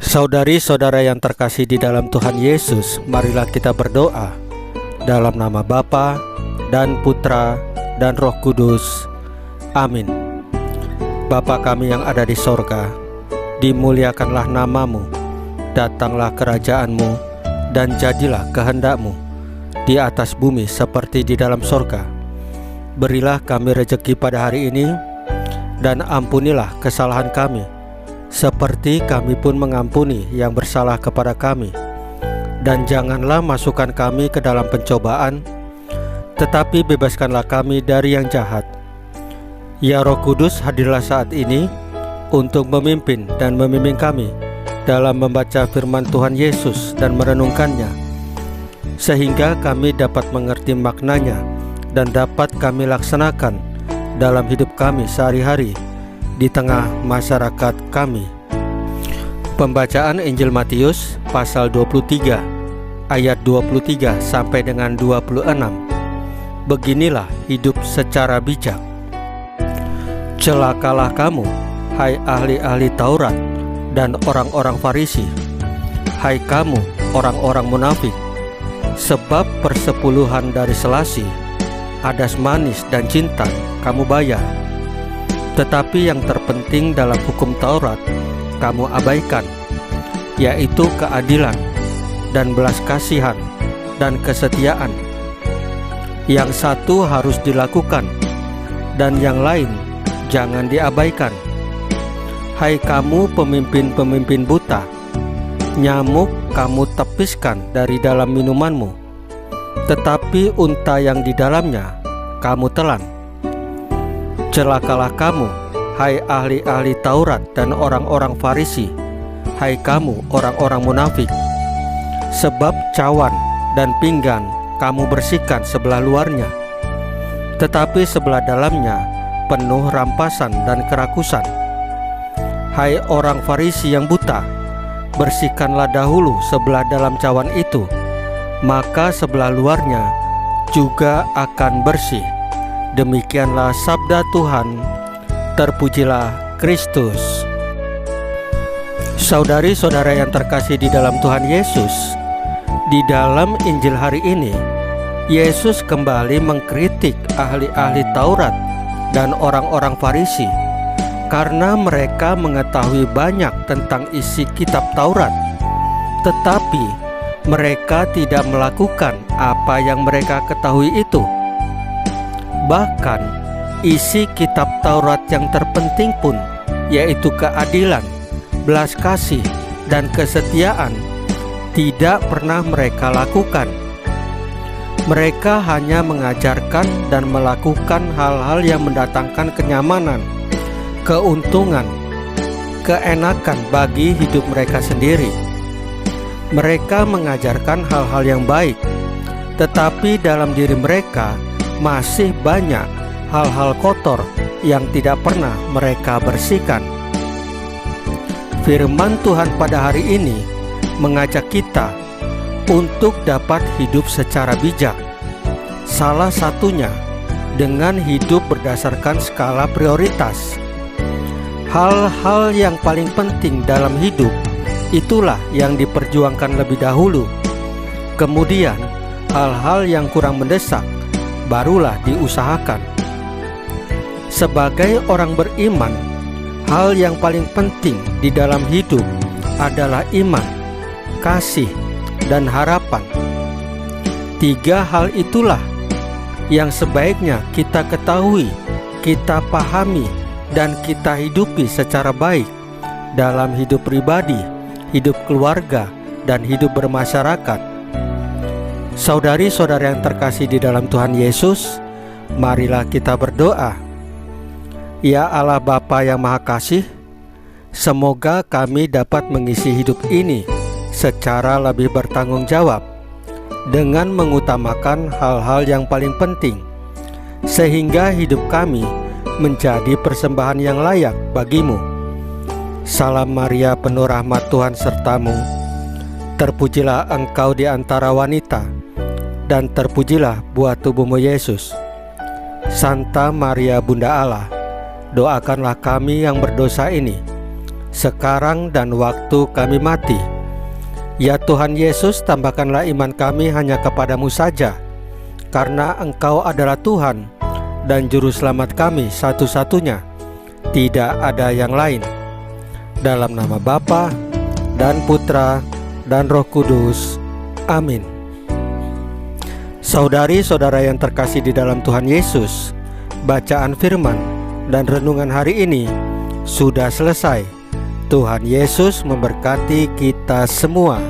Saudari-saudara yang terkasih di dalam Tuhan Yesus, marilah kita berdoa dalam nama Bapa dan Putra dan Roh Kudus. Amin. Bapa kami yang ada di sorga, dimuliakanlah namamu, datanglah kerajaanmu, dan jadilah kehendakmu di atas bumi seperti di dalam sorga. Berilah kami rejeki pada hari ini, dan ampunilah kesalahan kami, seperti kami pun mengampuni yang bersalah kepada kami. Dan janganlah masukkan kami ke dalam pencobaan, tetapi bebaskanlah kami dari yang jahat. Ya Roh Kudus, hadirlah saat ini untuk memimpin dan membimbing kami dalam membaca firman Tuhan Yesus dan merenungkannya, sehingga kami dapat mengerti maknanya dan dapat kami laksanakan dalam hidup kami sehari-hari di tengah masyarakat kami. Pembacaan Injil Matius pasal 23 ayat 23 sampai dengan 26. Beginilah hidup secara bijak. Celakalah kamu, hai ahli-ahli Taurat dan orang-orang Farisi, hai kamu orang-orang munafik, sebab persepuluhan dari selasi, adas manis dan cinta kamu bayar, tetapi yang terpenting dalam hukum Taurat kamu abaikan, yaitu keadilan dan belas kasihan dan kesetiaan. Yang satu harus dilakukan, dan yang lain jangan diabaikan. Hai kamu pemimpin-pemimpin buta, nyamuk kamu tepiskan dari dalam minumanmu, tetapi unta yang di dalamnya kamu telan. Celakalah kamu, hai ahli-ahli Taurat dan orang-orang Farisi, hai kamu orang-orang munafik, sebab cawan dan pinggan kamu bersihkan sebelah luarnya, tetapi sebelah dalamnya penuh rampasan dan kerakusan. Hai orang Farisi yang buta, bersihkanlah dahulu sebelah dalam cawan itu, maka sebelah luarnya juga akan bersih. Demikianlah sabda Tuhan. Terpujilah Kristus. Saudari-saudara yang terkasih di dalam Tuhan Yesus, di dalam Injil hari ini, Yesus kembali mengkritik ahli-ahli Taurat dan orang-orang Farisi karena mereka mengetahui banyak tentang isi kitab Taurat, tetapi mereka tidak melakukan apa yang mereka ketahui itu. Bahkan isi kitab Taurat yang terpenting pun, yaitu keadilan, belas kasih, dan kesetiaan, tidak pernah mereka lakukan. Mereka hanya mengajarkan dan melakukan hal-hal yang mendatangkan kenyamanan, keuntungan, keenakan bagi hidup mereka sendiri. Mereka mengajarkan hal-hal yang baik, tetapi dalam diri mereka masih banyak hal-hal kotor yang tidak pernah mereka bersihkan. Firman Tuhan pada hari ini mengajak kita untuk dapat hidup secara bijak. Salah satunya dengan hidup berdasarkan skala prioritas. Hal-hal yang paling penting dalam hidup, itulah yang diperjuangkan lebih dahulu. Kemudian hal-hal yang kurang mendesak barulah diusahakan. Sebagai orang beriman, hal yang paling penting di dalam hidup adalah iman, kasih, dan harapan. Tiga hal itulah yang sebaiknya kita ketahui, kita pahami, dan kita hidupi secara baik dalam hidup pribadi, hidup keluarga, dan hidup bermasyarakat. Saudari-saudara yang terkasih di dalam Tuhan Yesus, marilah kita berdoa. Ya Allah Bapa yang Maha Kasih, semoga kami dapat mengisi hidup ini secara lebih bertanggung jawab, dengan mengutamakan hal-hal yang paling penting, sehingga hidup kami menjadi persembahan yang layak bagimu. Salam Maria, penuh rahmat Tuhan sertamu, terpujilah engkau di antara wanita, dan terpujilah buah tubuhmu Yesus. Santa Maria Bunda Allah, doakanlah kami yang berdosa ini sekarang dan waktu kami mati. Ya Tuhan Yesus, tambahkanlah iman kami hanya kepadamu saja, karena Engkau adalah Tuhan dan Juru Selamat kami satu-satunya, tidak ada yang lain. Dalam nama Bapa dan Putra dan Roh Kudus. Amin. Saudari-saudara yang terkasih di dalam Tuhan Yesus, bacaan firman dan renungan hari ini sudah selesai. Tuhan Yesus memberkati kita semua.